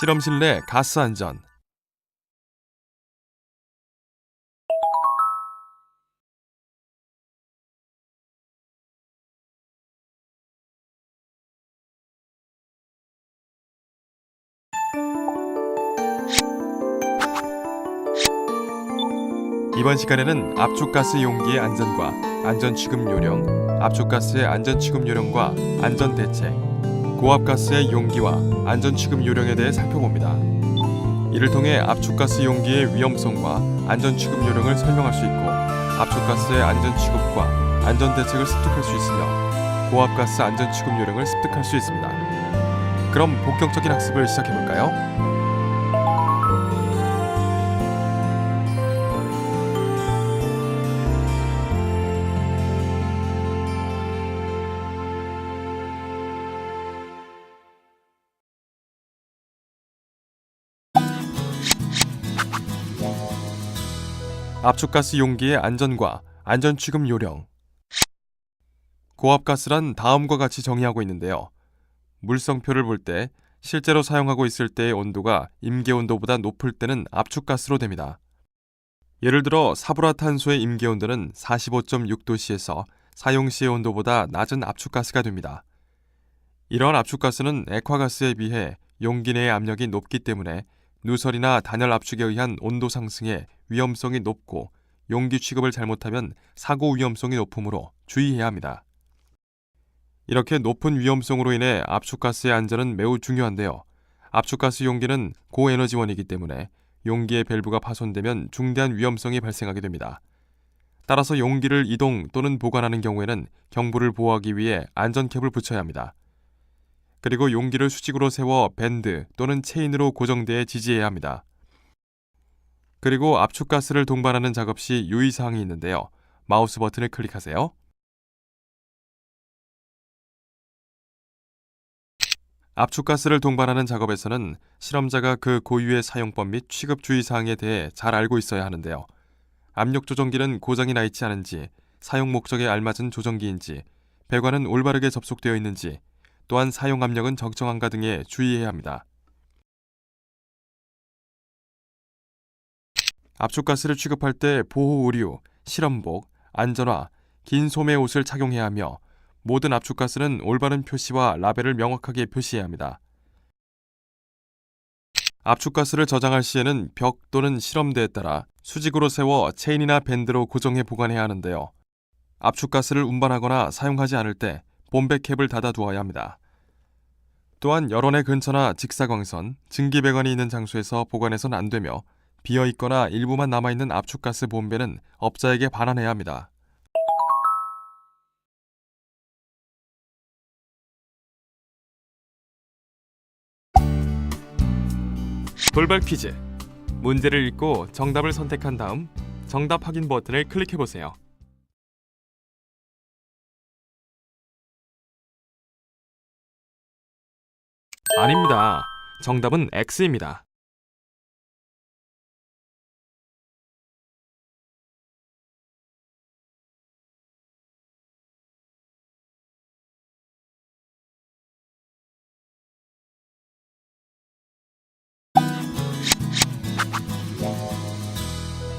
실험실 내 가스 안전. 이번 시간에는 압축가스 용기의 안전과 안전 취급 요령, 압축가스의 안전 취급 요령과 안전 대책, 고압가스의 용기와 안전 취급 요령에 대해 살펴봅니다. 이를 통해 압축가스 용기의 위험성과 안전 취급 요령을 설명할 수 있고, 압축가스의 안전 취급과 안전 대책을 습득할 수 있으며 고압가스 안전 취급 요령을 습득할 수 있습니다. 그럼 본격적인 학습을 시작해 볼까요? 압축가스 용기의 안전과 안전 취급 요령. 고압가스란 다음과 같이 정의하고 있는데요. 물성표를 볼 때 실제로 사용하고 있을 때의 온도가 임계 온도보다 높을 때는 압축가스로 됩니다. 예를 들어 사불화탄소의 임계 온도는 45.6도씨에서 사용 시의 온도보다 낮은 압축가스가 됩니다. 이러한 압축가스는 액화가스에 비해 용기 내의 압력이 높기 때문에 누설이나 단열 압축에 의한 온도 상승에 위험성이 높고, 용기 취급을 잘못하면 사고 위험성이 높으므로 주의해야 합니다. 이렇게 높은 위험성으로 인해 압축가스의 안전은 매우 중요한데요. 압축가스 용기는 고에너지원이기 때문에 용기의 밸브가 파손되면 중대한 위험성이 발생하게 됩니다. 따라서 용기를 이동 또는 보관하는 경우에는 경부를 보호하기 위해 안전캡을 붙여야 합니다. 그리고 용기를 수직으로 세워 밴드 또는 체인으로 고정대에 지지해야 합니다. 그리고 압축가스를 동반하는 작업 시 유의사항이 있는데요. 마우스 버튼을 클릭하세요. 압축가스를 동반하는 작업에서는 실험자가 그 고유의 사용법 및 취급 주의사항에 대해 잘 알고 있어야 하는데요. 압력 조정기는 고장이 나 있지 않은지, 사용 목적에 알맞은 조정기인지, 배관은 올바르게 접속되어 있는지, 또한 사용 압력은 적정한가 등에 주의해야 합니다. 압축가스를 취급할 때 보호 의류, 실험복, 안전화, 긴 소매 옷을 착용해야 하며, 모든 압축가스는 올바른 표시와 라벨을 명확하게 표시해야 합니다. 압축가스를 저장할 시에는 벽 또는 실험대에 따라 수직으로 세워 체인이나 밴드로 고정해 보관해야 하는데요. 압축가스를 운반하거나 사용하지 않을 때 본배캡을 닫아두어야 합니다. 또한 열원의 근처나 직사광선, 증기배관이 있는 장소에서 보관해서는 안 되며, 비어있거나 일부만 남아있는 압축가스 본배는 업자에게 반환해야 합니다. 돌발 퀴즈. 문제를 읽고 정답을 선택한 다음 정답 확인 버튼을 클릭해보세요. 아닙니다. 정답은 X입니다.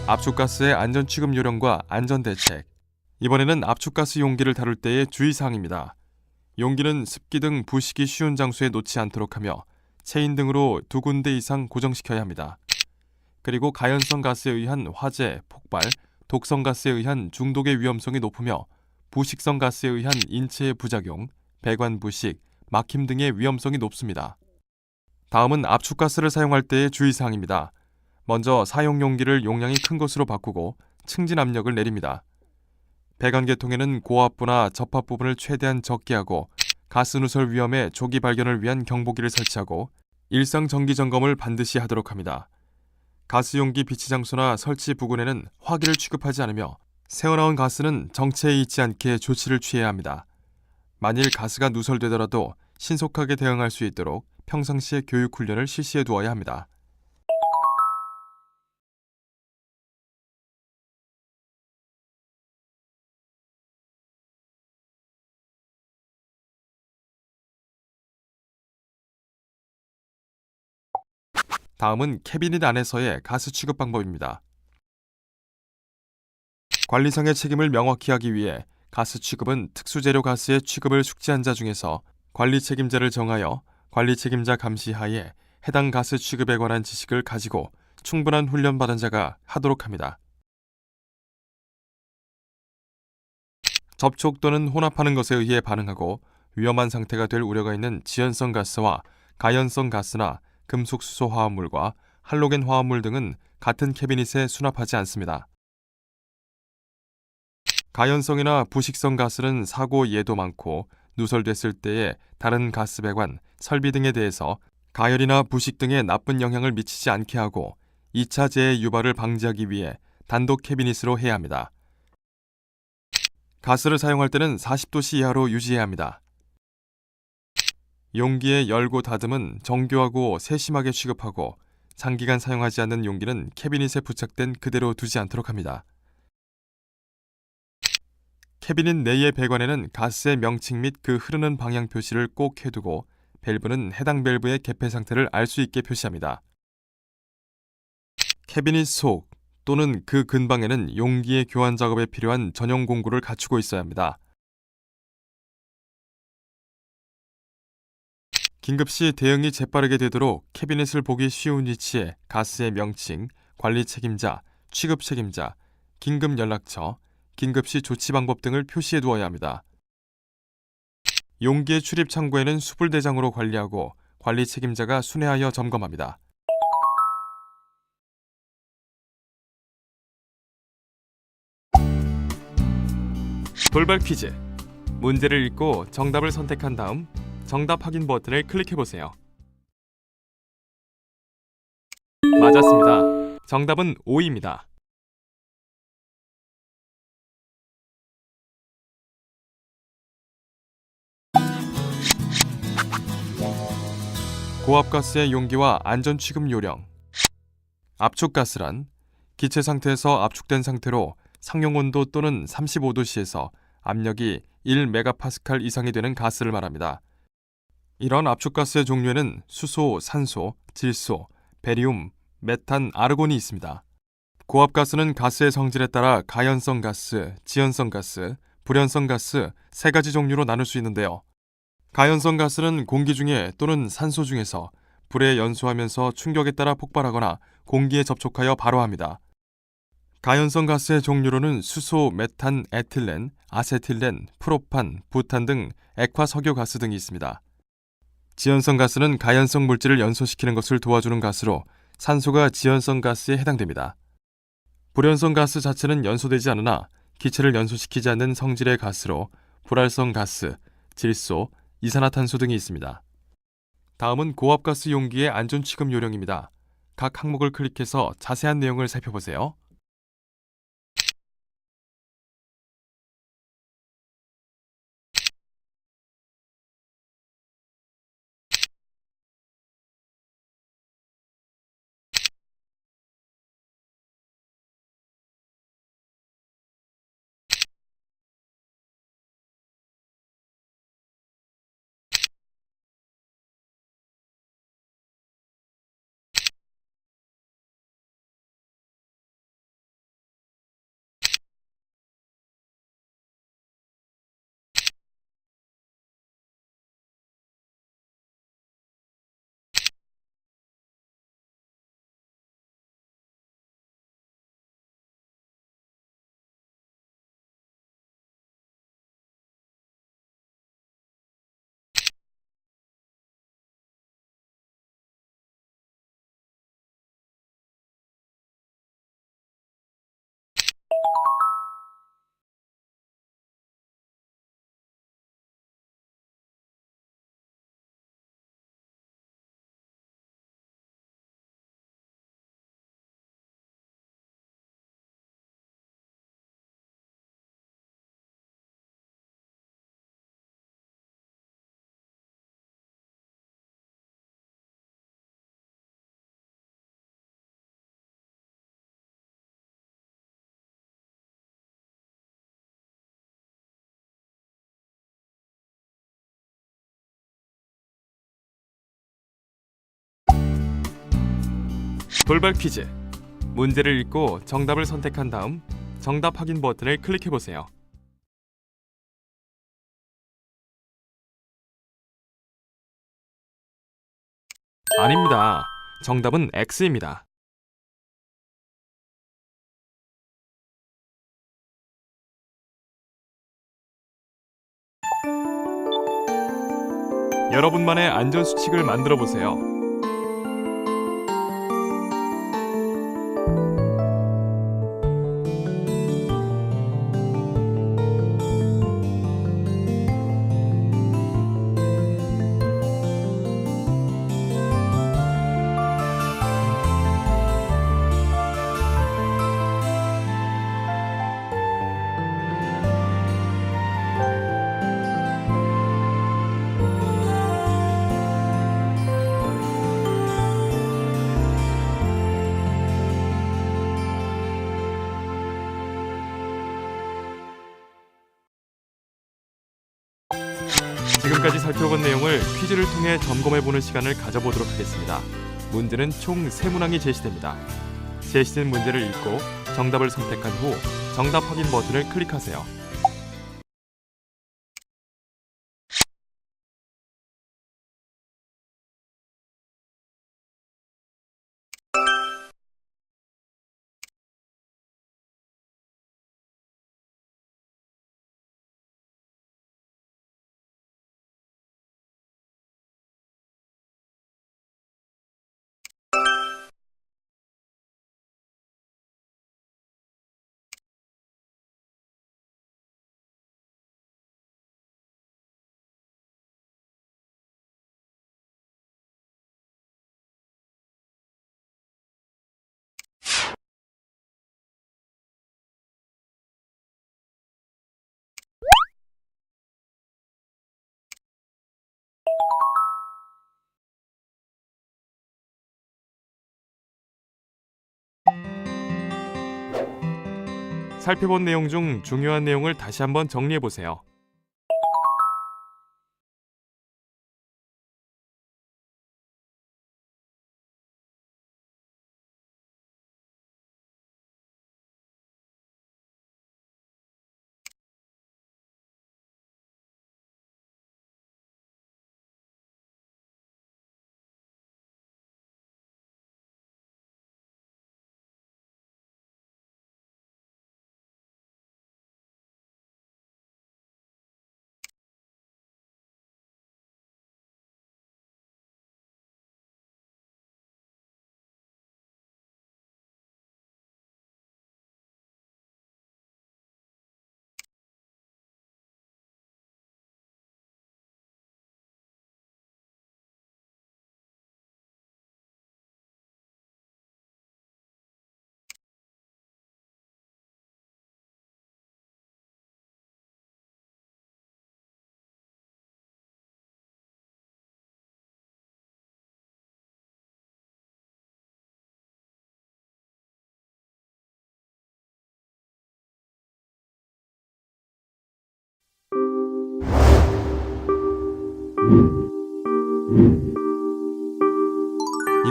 압축가스의 안전 취급 요령과 안전 대책. 이번에는 압축가스 용기를 다룰 때의 주의사항입니다. 용기는 습기 등 부식이 쉬운 장소에 놓지 않도록 하며, 체인 등으로 2군데 이상 고정시켜야 합니다. 그리고 가연성 가스에 의한 화재, 폭발, 독성 가스에 의한 중독의 위험성이 높으며, 부식성 가스에 의한 인체의 부작용, 배관 부식, 막힘 등의 위험성이 높습니다. 다음은 압축가스를 사용할 때의 주의사항입니다. 먼저 사용 용기를 용량이 큰 것으로 바꾸고 승진 압력을 내립니다. 배관계통에는 고압부나 접합 부분을 최대한 적게 하고, 가스 누설 위험의 조기 발견을 위한 경보기를 설치하고, 일상 정기 점검을 반드시 하도록 합니다. 가스용기 비치 장소나 설치 부근에는 화기를 취급하지 않으며, 새어나온 가스는 정체에 있지 않게 조치를 취해야 합니다. 만일 가스가 누설되더라도 신속하게 대응할 수 있도록 평상시에 교육 훈련을 실시해 두어야 합니다. 다음은 캐비닛 안에서의 가스 취급 방법입니다. 관리상의 책임을 명확히 하기 위해 가스 취급은 특수재료 가스의 취급을 숙지한 자 중에서 관리 책임자를 정하여 관리 책임자 감시 하에 해당 가스 취급에 관한 지식을 가지고 충분한 훈련받은 자가 하도록 합니다. 접촉 또는 혼합하는 것에 의해 반응하고 위험한 상태가 될 우려가 있는 지연성 가스와 가연성 가스나 금속 수소 화합물과 할로겐 화합물 등은 같은 캐비닛에 수납하지 않습니다. 가연성이나 부식성 가스는 사고 예도 많고 누설됐을 때의 다른 가스 배관, 설비 등에 대해서 가열이나 부식 등의 나쁜 영향을 미치지 않게 하고 2차 재해 유발을 방지하기 위해 단독 캐비닛으로 해야 합니다. 가스를 사용할 때는 40도씨 이하로 유지해야 합니다. 용기의 열고 닫음은 정교하고 세심하게 취급하고 장기간 사용하지 않는 용기는 캐비닛에 부착된 그대로 두지 않도록 합니다. 캐비닛 내의 배관에는 가스의 명칭 및 그 흐르는 방향 표시를 꼭 해두고 밸브는 해당 밸브의 개폐 상태를 알 수 있게 표시합니다. 캐비닛 속 또는 그 근방에는 용기의 교환 작업에 필요한 전용 공구를 갖추고 있어야 합니다. 긴급시 대응이 재빠르게 되도록 캐비닛을 보기 쉬운 위치에 가스의 명칭, 관리 책임자, 취급 책임자, 긴급 연락처, 긴급시 조치 방법 등을 표시해 두어야 합니다. 용기의 출입 창구에는 수불대장으로 관리하고 관리 책임자가 순회하여 점검합니다. 돌발 퀴즈. 문제를 읽고 정답을 선택한 다음 정답 확인 버튼을 클릭해 보세요. 맞았습니다. 정답은 O입니다. 고압가스의 용기와 안전 취급 요령. 압축가스란 기체 상태에서 압축된 상태로 상용 온도 또는 35도씨에서 압력이 1메가파스칼 이상이 되는 가스를 말합니다. 이런 압축가스의 종류에는 수소, 산소, 질소, 베리움, 메탄, 아르곤이 있습니다. 고압가스는 가스의 성질에 따라 가연성 가스, 지연성 가스, 불연성 가스 세 가지 종류로 나눌 수 있는데요. 가연성 가스는 공기 중에 또는 산소 중에서 불에 연소하면서 충격에 따라 폭발하거나 공기에 접촉하여 발화합니다. 가연성 가스의 종류로는 수소, 메탄, 에틸렌, 아세틸렌, 프로판, 부탄 등 액화 석유 가스 등이 있습니다. 지연성 가스는 가연성 물질을 연소시키는 것을 도와주는 가스로 산소가 지연성 가스에 해당됩니다. 불연성 가스 자체는 연소되지 않으나 기체를 연소시키지 않는 성질의 가스로 불활성 가스, 질소, 이산화탄소 등이 있습니다. 다음은 고압가스 용기의 안전 취급 요령입니다. 각 항목을 클릭해서 자세한 내용을 살펴보세요. 돌발 퀴즈. 문제를 읽고 정답을 선택한 다음 정답 확인 버튼을 클릭해 보세요. 아닙니다. 정답은 X입니다. 여러분만의 안전수칙을 만들어 보세요. 지금까지 살펴본 내용을 퀴즈를 통해 점검해보는 시간을 가져보도록 하겠습니다. 문제는 총 3문항이 제시됩니다. 제시된 문제를 읽고 정답을 선택한 후 정답 확인 버튼을 클릭하세요. 살펴본 내용 중 중요한 내용을 다시 한번 정리해보세요.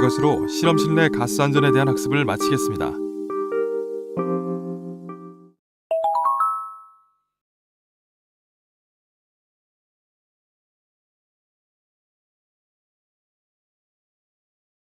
이것으로 실험실 내 가스 안전에 대한 학습을 마치겠습니다.